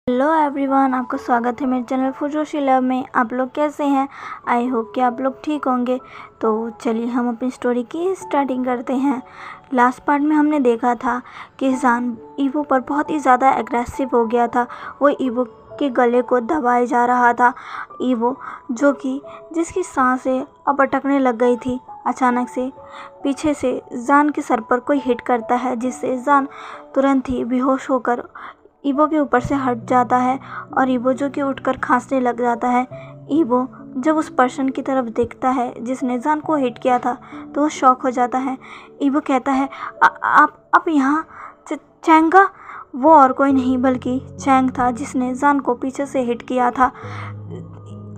Hello everyone, आपका स्वागत है मेरे चैनल फुजोशी लव में। आप लोग कैसे हैं? आई होप कि आप लोग ठीक होंगे। तो चलिए हम अपनी स्टोरी की स्टार्टिंग करते हैं। लास्ट पार्ट में हमने देखा था कि जान ईवो पर बहुत ही ज़्यादा एग्रेसिव हो गया था। वो ईवो के गले को दबाए जा रहा था। ईवो जो कि जिसकी सांसें अब अटकने लग गई थी। अचानक से पीछे से जान के सर पर कोई हिट करता है, जिससे जान तुरंत ही बेहोश होकर ईवो के ऊपर से हट जाता है और ईवो जो कि उठकर खांसने लग जाता है। ईवो जब उस पर्सन की तरफ देखता है जिसने जान को हिट किया था तो वो शॉक हो जाता है। ईवो कहता है, आप यहाँ चैंग? वो और कोई नहीं बल्कि चैंग था जिसने जान को पीछे से हिट किया था।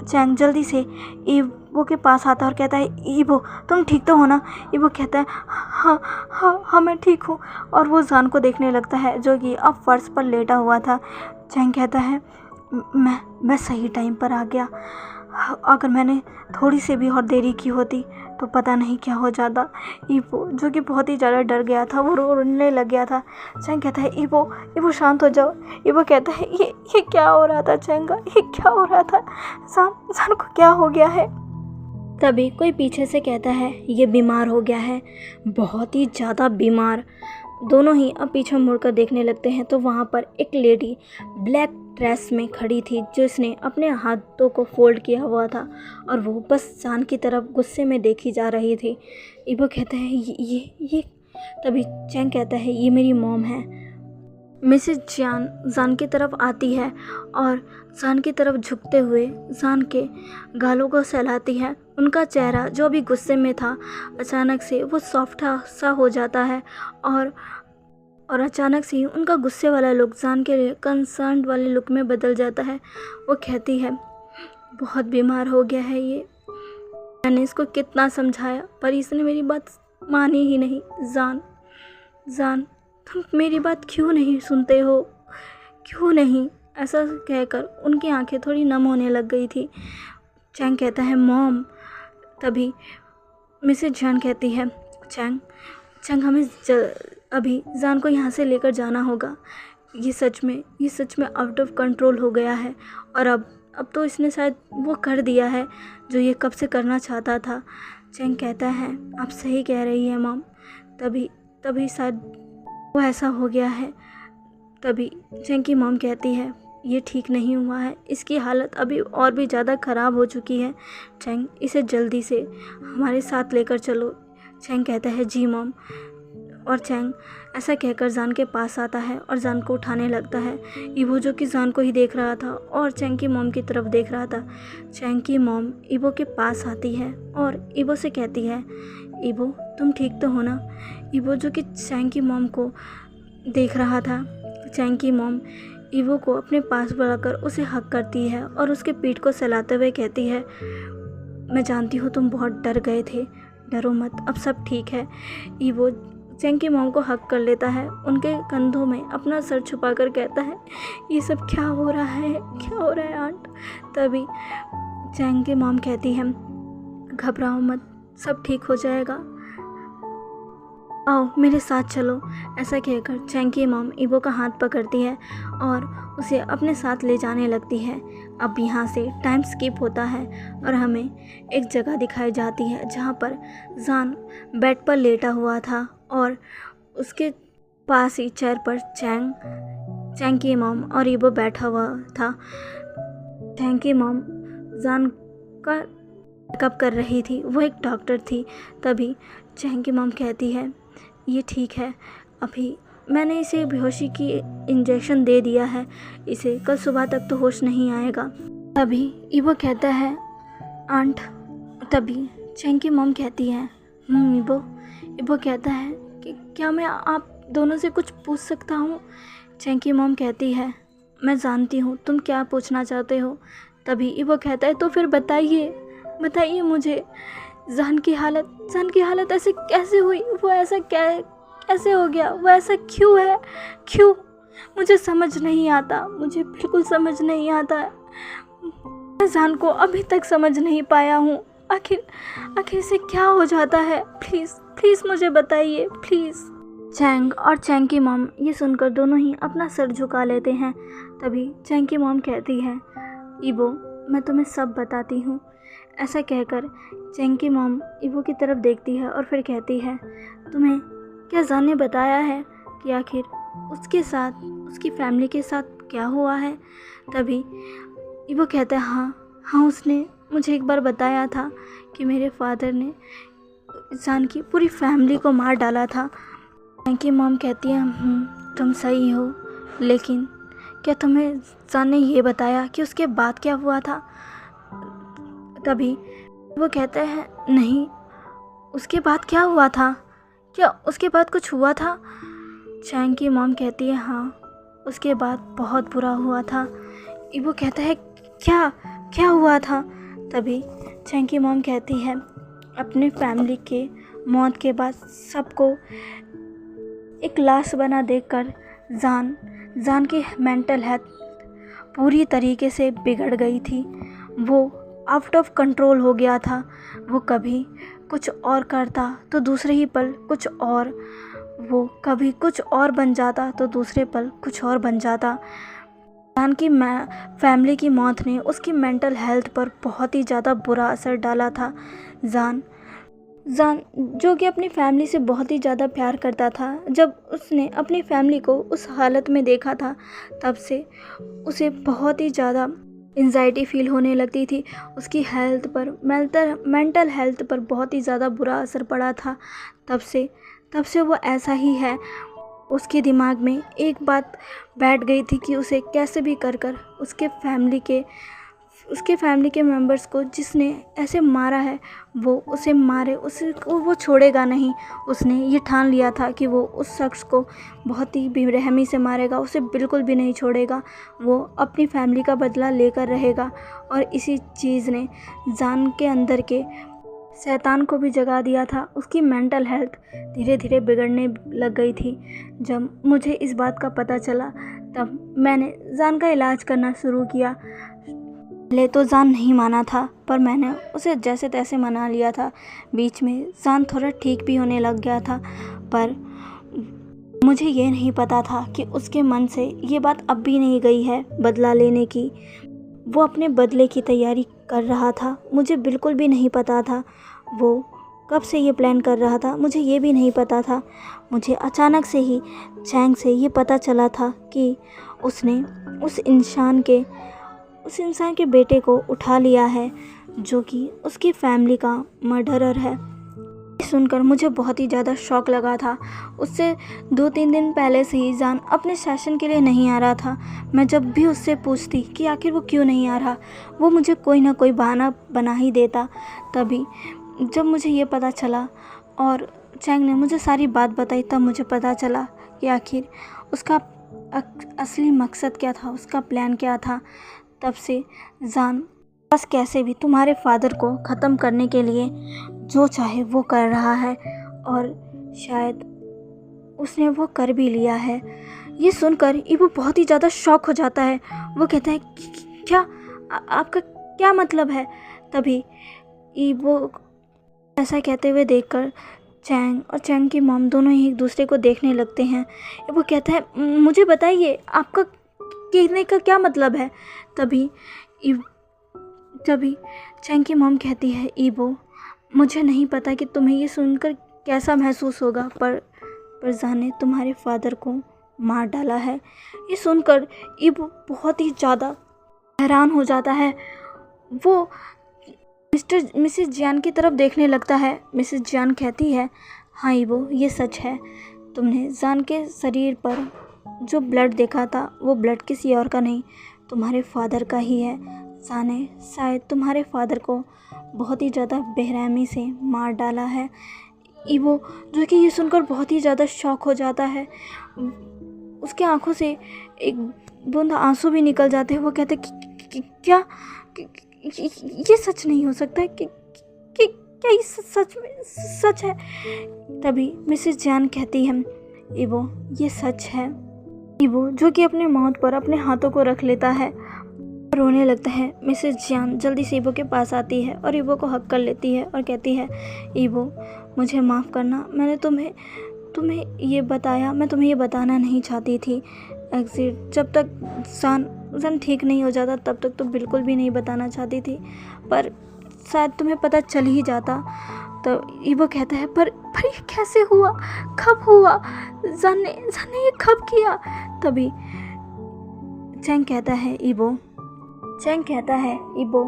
चैंग जल्दी से ईवो के पास आता और कहता है, ईवो तुम ठीक तो हो ना? ईवो कहता है, हाँ मैं ठीक हूँ। और वो जान को देखने लगता है जो कि अब फर्श पर लेटा हुआ था। चैंग कहता है, मैं सही टाइम पर आ गया। अगर मैंने थोड़ी सी भी और देरी की होती तो पता नहीं क्या हो जाता। ईवो जो कि बहुत ही ज़्यादा डर गया था, वो रोने लग गया था। चैंग कहता है, ईवो शांत हो जाओ। ईवो कहता है, ये क्या हो रहा था चैंगा? ये क्या हो रहा था? जान को क्या हो गया है? तभी कोई पीछे से कहता है, ये बीमार हो गया है, बहुत ही ज़्यादा बीमार। दोनों ही अब पीछे मुड़कर देखने लगते हैं तो वहाँ पर एक लेडी ब्लैक ड्रेस में खड़ी थी जिसने अपने हाथों को फोल्ड किया हुआ था और वो बस जान की तरफ गुस्से में देखी जा रही थी। ईवो कहता है, ये तभी चैंग कहता है, ये मेरी मॉम है। मिसेस जान की तरफ आती है और जान की तरफ झुकते हुए जान के गालों को सहलाती है। उनका चेहरा जो अभी गुस्से में था अचानक से वो सॉफ्ट सा हो जाता है और अचानक से ही उनका गुस्से वाला लुक जान के लिए कंसर्न वाले लुक में बदल जाता है। वो कहती है, बहुत बीमार हो गया है ये, मैंने इसको कितना समझाया पर इसने मेरी बात मानी ही नहीं। जान तुम मेरी बात क्यों नहीं सुनते हो? क्यों नहीं? ऐसा कहकर उनकी आंखें थोड़ी नम होने लग गई थी। चैंग कहता है, मॉम। तभी मिसेज जान कहती है, चैंग हमें अभी जान को यहाँ से लेकर जाना होगा। ये सच में आउट ऑफ कंट्रोल हो गया है और अब तो इसने शायद वो कर दिया है जो ये कब से करना चाहता था। चैंग कहता है, आप सही कह रही है मॉम, तभी शायद वो ऐसा हो गया है। तभी चैंग की मॉम कहती है, ये ठीक नहीं हुआ है, इसकी हालत अभी और भी ज़्यादा ख़राब हो चुकी है। चैंग इसे जल्दी से हमारे साथ लेकर चलो। चैंग कहता है, जी मॉम। और चैंग ऐसा कहकर जान के पास आता है और जान को उठाने लगता है। ईवो जो कि जान को ही देख रहा था और चैंग की मॉम की तरफ देख रहा था। चैंग की मॉम ईवो के पास आती है और ईवो से कहती है, ईवो तुम ठीक तो हो ना? ईवो जो कि चैंग की मॉम को देख रहा था। चैंग की मॉम ईवो को अपने पास बुलाकर उसे हक करती है और उसके पीठ को सहलाते हुए कहती है, मैं जानती हूँ तुम बहुत डर गए थे, डरो मत, अब सब ठीक है। ईवो चैंग की मॉम को हक कर लेता है, उनके कंधों में अपना सर छुपाकर कहता है, ये सब क्या हो रहा है आंट? तभी चैंग की मॉम कहती है, घबराओ मत, सब ठीक हो जाएगा, आओ मेरे साथ चलो। ऐसा कहकर चैंग की मॉम ईवो का हाथ पकड़ती है और उसे अपने साथ ले जाने लगती है। अब यहाँ से टाइम स्किप होता है और हमें एक जगह दिखाई जाती है जहाँ पर जान बेड पर लेटा हुआ था और उसके पास ही चेयर पर चैंग की मॉम और ईवो बैठा हुआ था। चैंग की मॉम जान का चेकअप कर रही थी, वो एक डॉक्टर थी। तभी चैंग की मॉम कहती है, ये ठीक है, अभी मैंने इसे बेहोशी की इंजेक्शन दे दिया है, इसे कल सुबह तक तो होश नहीं आएगा। तभी ईवो कहता है, आंट। तभी चैंग की मॉम कहती है, ईवो कहता है कि क्या मैं आप दोनों से कुछ पूछ सकता हूँ? चैंग की मॉम कहती है, मैं जानती हूँ तुम क्या पूछना चाहते हो। तभी ईवो कहता है, तो फिर बताइए मुझे, जान की हालत ऐसे कैसे हुई? वो ऐसा कैसे हो गया? वो ऐसा क्यों? मुझे समझ नहीं आता, मुझे बिल्कुल समझ नहीं आता। मैं जान को अभी तक समझ नहीं पाया हूँ। आखिर से क्या हो जाता है? प्लीज़ मुझे बताइए, प्लीज़। चैंग और चैंग की मॉम ये सुनकर दोनों ही अपना सर झुका लेते हैं। तभी चैंग की मॉम कहती है, ईबो मैं तुम्हें सब बताती हूँ। ऐसा कहकर चैंग की मॉम ईबो की तरफ देखती है और फिर कहती है, तुम्हें क्या जान ने बताया है कि आखिर उसके साथ, उसकी फैमिली के साथ क्या हुआ है? तभी ईबो कहता है, हाँ उसने मुझे एक बार बताया था कि मेरे फादर ने जान की पूरी फैमिली को मार डाला था। चैंग की मॉम कहती है, तुम सही हो, लेकिन क्या तुम्हें जान ने ये बताया कि उसके बाद क्या हुआ था? तभी वो कहता है, नहीं, उसके बाद क्या हुआ था? क्या उसके बाद कुछ हुआ था? चैंग की मॉम कहती है, हाँ उसके बाद बहुत बुरा हुआ था। ईबो कहता है, क्या हुआ था? तभी चैंग की मॉम कहती है, अपने फैमिली के मौत के बाद सबको एक लाश बना देखकर जान की मेंटल हेल्थ पूरी तरीके से बिगड़ गई थी। वो आउट ऑफ कंट्रोल हो गया था। वो कभी कुछ और करता तो दूसरे ही पल कुछ और, वो कभी कुछ और बन जाता तो दूसरे पल कुछ और बन जाता। जान की फैमिली की मौत ने उसकी मेंटल हेल्थ पर बहुत ही ज़्यादा बुरा असर डाला था। जान जो कि अपनी फैमिली से बहुत ही ज़्यादा प्यार करता था, जब उसने अपनी फैमिली को उस हालत में देखा था तब से उसे बहुत ही ज़्यादा एंजाइटी फील होने लगती थी। उसकी हेल्थ पर, मेंटल हेल्थ पर बहुत ही ज़्यादा बुरा असर पड़ा था। तब से वो ऐसा ही है। उसके दिमाग में एक बात बैठ गई थी कि उसे कैसे भी कर उसके फैमिली के मेंबर्स को जिसने ऐसे मारा है वो उसे मारे, वो छोड़ेगा नहीं। उसने ये ठान लिया था कि वो उस शख्स को बहुत ही बेरहमी से मारेगा, उसे बिल्कुल भी नहीं छोड़ेगा। वो अपनी फैमिली का बदला लेकर रहेगा। और इसी चीज़ ने जान के अंदर के शैतान को भी जगा दिया था। उसकी मेंटल हेल्थ धीरे धीरे बिगड़ने लग गई थी। जब मुझे इस बात का पता चला तब मैंने जान का इलाज करना शुरू किया। पहले तो जान नहीं माना था, पर मैंने उसे जैसे तैसे मना लिया था। बीच में जान थोड़ा ठीक भी होने लग गया था, पर मुझे ये नहीं पता था कि उसके मन से ये बात अब भी नहीं गई है बदला लेने की। वो अपने बदले की तैयारी कर रहा था। मुझे बिल्कुल भी नहीं पता था वो कब से ये प्लान कर रहा था, मुझे ये भी नहीं पता था। मुझे अचानक से ही चैंग से ये पता चला था कि उसने उस इंसान के बेटे को उठा लिया है जो कि उसकी फैमिली का मर्डरर है। सुनकर मुझे बहुत ही ज़्यादा शौक लगा था। उससे 2-3 दिन पहले से ही जान अपने सेशन के लिए नहीं आ रहा था। मैं जब भी उससे पूछती कि आखिर वो क्यों नहीं आ रहा, वो मुझे कोई ना कोई बहाना बना ही देता। तभी जब मुझे ये पता चला और चैंग ने मुझे सारी बात बताई, तब मुझे पता चला कि आखिर उसका असली मकसद क्या था, उसका प्लान क्या था। तब से जान बस कैसे भी तुम्हारे फादर को ख़त्म करने के लिए जो चाहे वो कर रहा है, और शायद उसने वो कर भी लिया है। ये सुनकर ईबो बहुत ही ज़्यादा शॉक हो जाता है। वो कहता है, क्या आपका क्या मतलब है? तभी ईबो ऐसा कहते हुए देखकर चैंग और चैंग की मॉम दोनों ही एक दूसरे को देखने लगते हैं। वो कहता है, मुझे बताइए आपका कहने का क्या मतलब है? तभी चैंग की मॉम कहती है, ईबो मुझे नहीं पता कि तुम्हें ये सुनकर कैसा महसूस होगा, पर जाने तुम्हारे फादर को मार डाला है। ये सुनकर ईबो बहुत ही ज़्यादा हैरान हो जाता है। वो मिसेस जियान की तरफ देखने लगता है। मिसेस जियान कहती है, हाँ ईबो ये सच है, तुमने जान के शरीर पर जो ब्लड देखा था वो ब्लड किसी और का नहीं, तुम्हारे फादर का ही है। जाने शायद तुम्हारे फादर को बहुत ही ज़्यादा बेरहमी से मार डाला है। ईबो जो कि ये सुनकर बहुत ही ज़्यादा शॉक हो जाता है। उसके आंखों से एक बूंद आंसू भी निकल जाते हैं। वो कहते क्या ये सच नहीं हो सकता कि क्या ये सच है? तभी मिसेस जान कहती है, ईबो ये सच है। ईबो जो कि अपने मौत पर अपने हाथों को रख लेता है, रोने लगता है। मिसेस जियान जल्दी से ईबो के पास आती है और ईबो को हक कर लेती है और कहती है, ईबो मुझे माफ़ करना, मैंने तुम्हें ये बताया, मैं तुम्हें ये बताना नहीं चाहती थी। एग्ज़िट जब तक जान ठीक नहीं हो जाता तब तक तो बिल्कुल भी नहीं बताना चाहती थी, पर शायद तुम्हें पता चल ही जाता। तो ईबो कहता है पर ये कैसे हुआ, कब हुआ, जान ने ये कब किया। तभी चैंग कहता है ईबो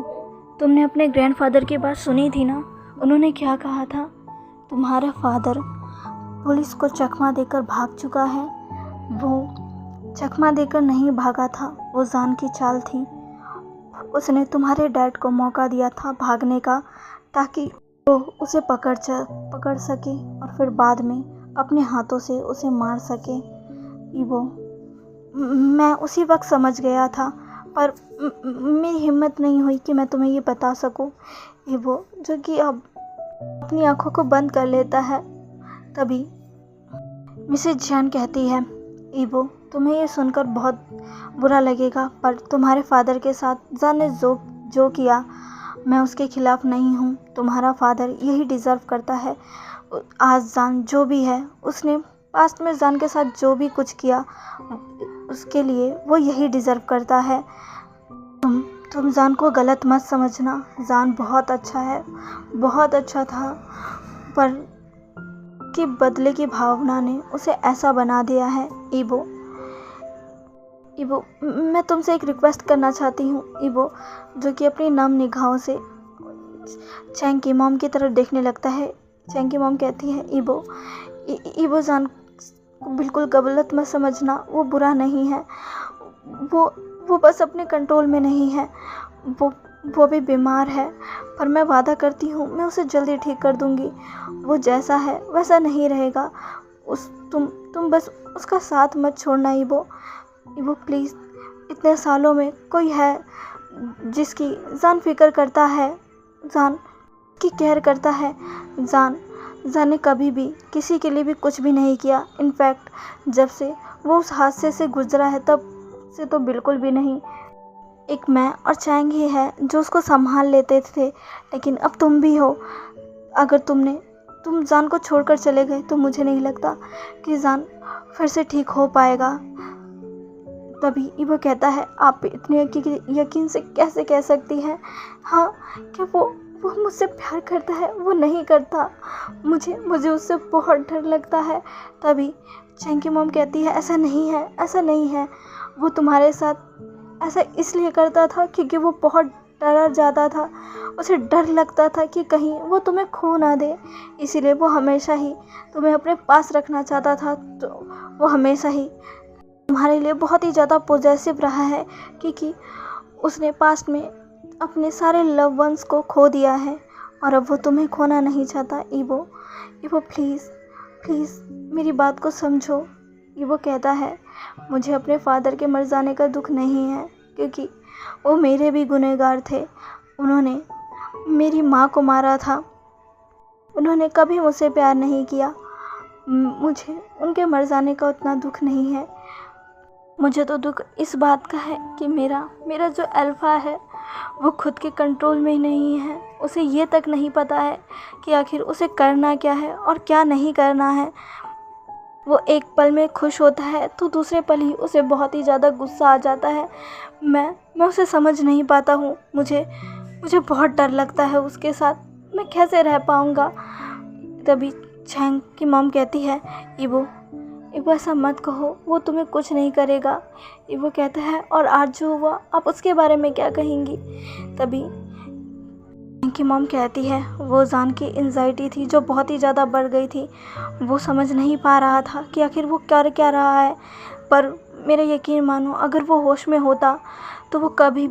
तुमने अपने ग्रैंडफादर की बात सुनी थी ना, उन्होंने क्या कहा था? तुम्हारा फादर पुलिस को चकमा देकर भाग चुका है। वो चकमा देकर नहीं भागा था, वो जान की चाल थी। उसने तुम्हारे डैड को मौका दिया था भागने का, ताकि वो उसे पकड़ सके और फिर बाद में अपने हाथों से उसे मार सके। ईबो मैं उसी वक्त समझ गया था, पर मेरी हिम्मत नहीं हुई कि मैं तुम्हें ये बता सकूं। ईबो जो कि अब अपनी आंखों को बंद कर लेता है। तभी मिसेज जियान कहती है ईबो तुम्हें ये सुनकर बहुत बुरा लगेगा, पर तुम्हारे फादर के साथ जान ने जो किया मैं उसके खिलाफ नहीं हूँ। तुम्हारा फादर यही डिज़र्व करता है। आज जान जो भी है, उसने पास्ट में जान के साथ जो भी कुछ किया उसके लिए वो यही डिज़र्व करता है। तुम जान को गलत मत समझना, जान बहुत अच्छा है, बहुत अच्छा था, पर कि बदले की भावना ने उसे ऐसा बना दिया है। ईबो मैं तुमसे एक रिक्वेस्ट करना चाहती हूँ। ईबो जो कि अपनी नम निगाहों से चैंग की मॉम की तरफ देखने लगता है। चैंग की मॉम कहती है ईबो जान बिल्कुल गलत मत समझना, वो बुरा नहीं है, वो बस अपने कंट्रोल में नहीं है, वो भी बीमार है, पर मैं वादा करती हूँ मैं उसे जल्दी ठीक कर दूँगी। वो जैसा है वैसा नहीं रहेगा। तुम बस उसका साथ मत छोड़ना। ईबो प्लीज़, इतने सालों में कोई है जिसकी जान फिक्र करता है, जान की केयर करता है। जान ने कभी भी किसी के लिए भी कुछ भी नहीं किया। इनफैक्ट जब से वो उस हादसे से गुजरा है तब से तो बिल्कुल भी नहीं। एक मैं और चैंग ही है जो उसको संभाल लेते थे, लेकिन अब तुम भी हो। अगर तुम जान को छोड़कर चले गए तो मुझे नहीं लगता कि जान फिर से ठीक हो पाएगा। तभी ईबो कहता है आप इतने यकीन से कैसे कह सकती हैं? हाँ, क्या वो मुझसे प्यार करता है? वो नहीं करता। मुझे उससे बहुत डर लगता है। तभी चैंग की मॉम कहती है ऐसा नहीं है। वो तुम्हारे साथ ऐसा इसलिए करता था क्योंकि वो बहुत डरा जाता था। उसे डर लगता था कि कहीं वो तुम्हें खो ना दे, इसीलिए वो हमेशा ही तुम्हें अपने पास रखना चाहता था। तो वो हमेशा ही तुम्हारे लिए बहुत ही ज़्यादा पॉजेसिव रहा है, क्योंकि उसने पास्ट में अपने सारे लव वंस को खो दिया है और अब वो तुम्हें खोना नहीं चाहता। ईबो प्लीज़ मेरी बात को समझो। ईबो कहता है मुझे अपने फादर के मर जाने का दुख नहीं है, क्योंकि वो मेरे भी गुनहगार थे। उन्होंने मेरी माँ को मारा था, उन्होंने कभी मुझसे प्यार नहीं किया। मुझे उनके मर जाने का उतना दुख नहीं है। मुझे तो दुख इस बात का है कि मेरा जो अल्फ़ा है वो खुद के कंट्रोल में ही नहीं है। उसे ये तक नहीं पता है कि आखिर उसे करना क्या है और क्या नहीं करना है। वो एक पल में खुश होता है तो दूसरे पल ही उसे बहुत ही ज़्यादा गुस्सा आ जाता है। मैं उसे समझ नहीं पाता हूँ। मुझे बहुत डर लगता है उसके साथ, मैं कैसे रह पाऊँगा। तभी चैंग की मॉम कहती है ईबो ऐसा मत कहो, वो तुम्हें कुछ नहीं करेगा। ईबो कहता है और आज जो हुआ आप उसके बारे में क्या कहेंगी। तभी चैंग की मॉम कहती है वो जान की एंजाइटी थी जो बहुत ही ज़्यादा बढ़ गई थी। वो समझ नहीं पा रहा था कि आखिर वो कर क्या रहा है, पर मेरा यकीन मानो अगर वो होश में होता तो वो कभी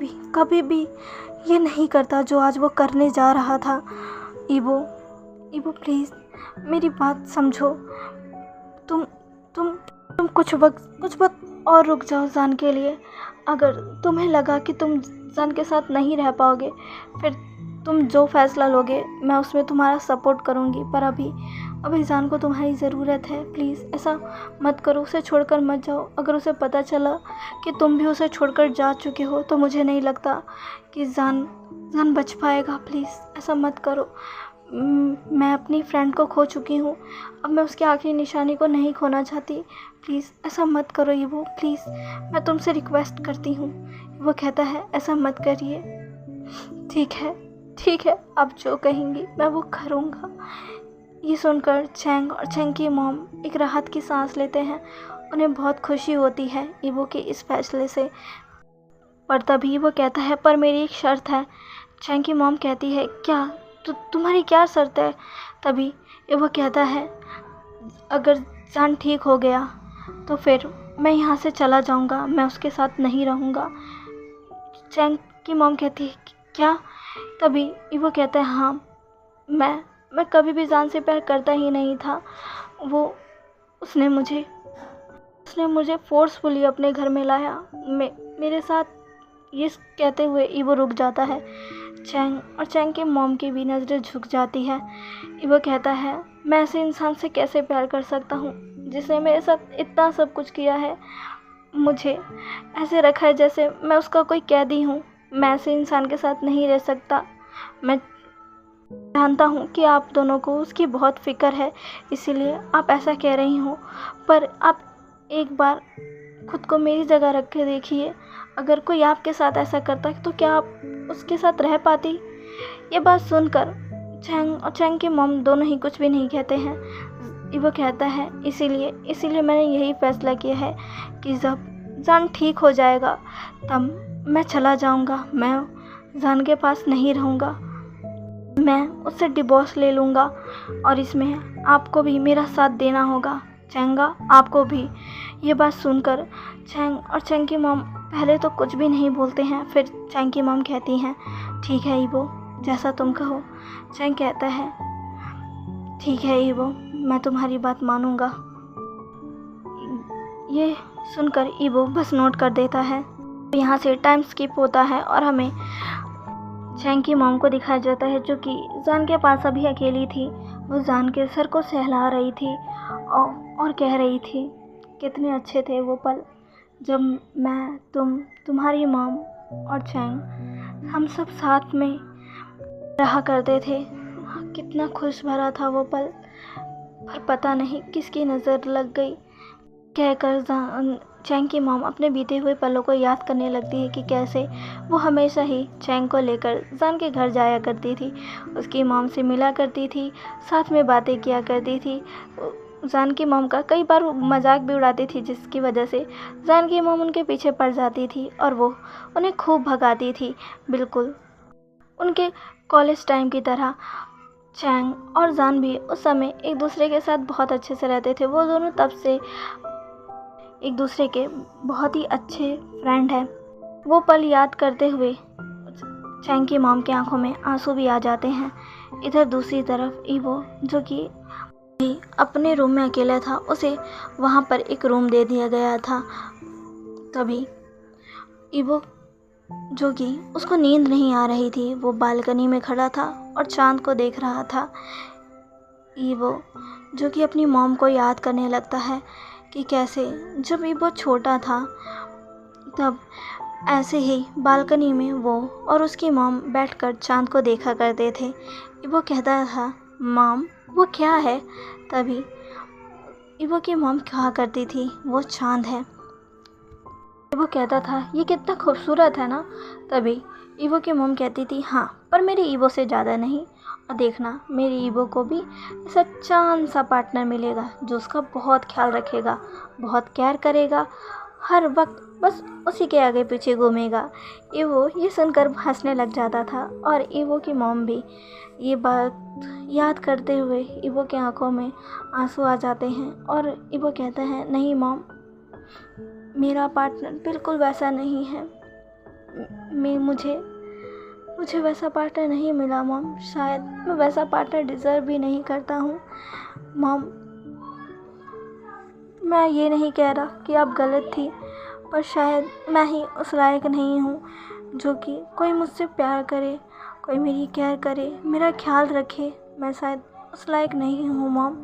भी ये नहीं करता जो आज वो करने जा रहा था। ईबो प्लीज़ मेरी बात समझो। तुम कुछ वक्त और रुक जाओ जान के लिए। अगर तुम्हें लगा कि तुम जान के साथ नहीं रह पाओगे, फिर तुम जो फैसला लोगे मैं उसमें तुम्हारा सपोर्ट करूँगी, पर अभी जान को तुम्हारी ज़रूरत है। प्लीज़ ऐसा मत करो, उसे छोड़कर मत जाओ। अगर उसे पता चला कि तुम भी उसे छोड़कर जा चुके हो तो मुझे नहीं लगता कि जान बच पाएगा। प्लीज़ ऐसा मत करो। मैं अपनी फ्रेंड को खो चुकी हूँ। अब मैं उसकी आखिरी निशानी को नहीं खोना चाहती। प्लीज़ ऐसा मत करो ईवो, प्लीज़ मैं तुमसे रिक्वेस्ट करती हूँ। वो कहता है ऐसा मत करिए। ठीक है, आप जो कहेंगी मैं वो करूँगा। ये सुनकर चैंग और चैंग की मॉम एक राहत की सांस लेते हैं। उन्हें बहुत खुशी होती है ईवो के इस फैसले से। पर तभी वो कहता है पर मेरी एक शर्त है। चैंग की मॉम कहती है क्या? तुम्हारी क्या शर्त है? तभी ईवो कहता है अगर जान ठीक हो गया तो फिर मैं यहाँ से चला जाऊँगा, मैं उसके साथ नहीं रहूँगा। चैंग की मॉम कहती है क्या? तभी ईवो कहता है हाँ, मैं कभी भी जान से प्यार करता ही नहीं था। उसने मुझे फोर्सफुली अपने घर में लाया, मेरे साथ। ये कहते हुए ईवो रुक जाता है। चैंग के मॉम की भी नज़रें झुक जाती है। ईवो कहता है मैं ऐसे इंसान से कैसे प्यार कर सकता हूँ जिसने मेरे साथ इतना सब कुछ किया है, मुझे ऐसे रखा है जैसे मैं उसका कोई कैदी हूँ। मैं ऐसे इंसान के साथ नहीं रह सकता। मैं जानता हूँ कि आप दोनों को उसकी बहुत फ़िक्र है, इसीलिए आप ऐसा कह रही हो, पर आप एक बार खुद को मेरी जगह रख के देखिए। अगर कोई आपके साथ ऐसा करता तो क्या आप उसके साथ रह पाती? ये बात सुनकर चैंग की मॉम दोनों ही कुछ भी नहीं कहते हैं। वो कहता है इसीलिए मैंने यही फैसला किया है कि जब जान ठीक हो जाएगा तब मैं चला जाऊंगा। मैं जान के पास नहीं रहूँगा, मैं उससे डिवोर्स ले लूँगा और इसमें आपको भी मेरा साथ देना होगा। चैंगा, आपको भी। ये बात सुनकर चैंग की मॉम पहले तो कुछ भी नहीं बोलते हैं। फिर चैंग की मॉम कहती हैं ठीक है ईवो, जैसा तुम कहो। चैंग कहता है ठीक है ईवो, मैं तुम्हारी बात मानूंगा। ये सुनकर ईवो बस नोट कर देता है। यहाँ से टाइम स्किप होता है और हमें चैंग की मॉम को दिखाया जाता है जो कि जान के पास अभी अकेली थी। वो जान के सर को सहला रही थी और कह रही थी कितने अच्छे थे वो पल जब मैं, तुम्हारी मॉम और चैंग हम सब साथ में रहा करते थे। कितना खुश भरा था वो पल। पर पता नहीं किसकी नज़र लग गई कहकर चैंग की मॉम अपने बीते हुए पलों को याद करने लगती है कि कैसे वो हमेशा ही चैंग को लेकर जान के घर जाया करती थी, उसकी मॉम से मिला करती थी, साथ में बातें किया करती थी। जान की मॉम का कई बार मजाक भी उड़ाती थी जिसकी वजह से जान की मॉम उनके पीछे पड़ जाती थी और वो उन्हें खूब भगाती थी। बिल्कुल उनके कॉलेज टाइम की तरह चैंग और जान भी उस समय एक दूसरे के साथ बहुत अच्छे से रहते थे। वो दोनों तब से एक दूसरे के बहुत ही अच्छे फ्रेंड हैं। वो पल याद करते हुए चैंग की मॉम की आंखों में आंसू भी आ जाते हैं। इधर दूसरी तरफ ईवो जो कि अपने रूम में अकेला था, उसे वहाँ पर एक रूम दे दिया गया था। तभी ईवो जो कि उसको नींद नहीं आ रही थी, वो बालकनी में खड़ा था और चांद को देख रहा था। ईवो जो कि अपनी मॉम को याद करने लगता है कि कैसे जब ईवो छोटा था तब ऐसे ही बालकनी में वो और उसकी मॉम बैठकर चांद को देखा करते थे। ईवो कहता था मॉम वो क्या है? तभी ईवो की मॉम कहा करती थी वो चांद है। ईवो कहता था ये कितना खूबसूरत है ना। तभी ईवो की मॉम कहती थी हाँ, पर मेरी ईवो से ज़्यादा नहीं। और देखना मेरी ईवो को भी ऐसा चांद सा पार्टनर मिलेगा जो उसका बहुत ख्याल रखेगा, बहुत केयर करेगा, हर वक्त बस उसी के आगे पीछे घूमेगा। ईवो ये सुनकर हंसने लग जाता था और ईवो की मॉम भी ये बात याद करते हुए ईवो की आंखों में आंसू आ जाते हैं और ईवो कहता है नहीं मॉम, मेरा पार्टनर बिल्कुल वैसा नहीं है। मुझे वैसा पार्टनर नहीं मिला मॉम। शायद मैं वैसा पार्टनर डिज़र्व भी नहीं करता हूँ मॉम। मैं ये नहीं कह रहा कि आप गलत थी, पर शायद मैं ही उस लायक नहीं हूँ जो कि कोई मुझसे प्यार करे, कोई मेरी केयर करे, मेरा ख्याल रखे। मैं शायद उस लायक नहीं हूँ मॉम।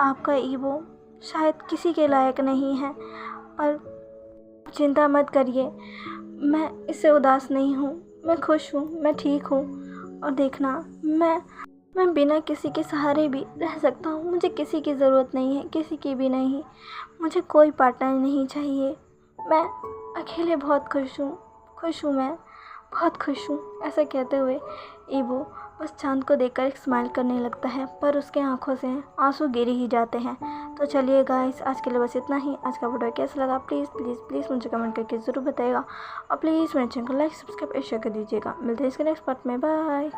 आपका ईवो शायद किसी के लायक नहीं है, पर चिंता मत करिए, मैं इससे उदास नहीं हूँ, मैं खुश हूँ, मैं ठीक हूँ। और देखना मैं मैं बिना किसी के सहारे भी रह सकता हूँ। मुझे किसी की ज़रूरत नहीं है, किसी की भी नहीं। मुझे कोई पार्टनर नहीं चाहिए। मैं अकेले बहुत खुश हूँ मैं, बहुत खुश हूँ। ऐसा कहते हुए ईवो बस चाँद को देखकर एक स्माइल करने लगता है, पर उसके आँखों से आंसू गिर ही जाते हैं। तो चलिए गाइस, आज के लिए बस इतना ही। आज का वीडियो कैसा लगा प्लीज़ प्लीज़ प्लीज़ मुझे कमेंट करके ज़रूर बताइएगा, और प्लीज़ मेरे चैनल को लाइक सब्सक्राइब ऐसे कर दीजिएगा। मिलते हैं इसके नेक्स्ट पार्ट में। बाय।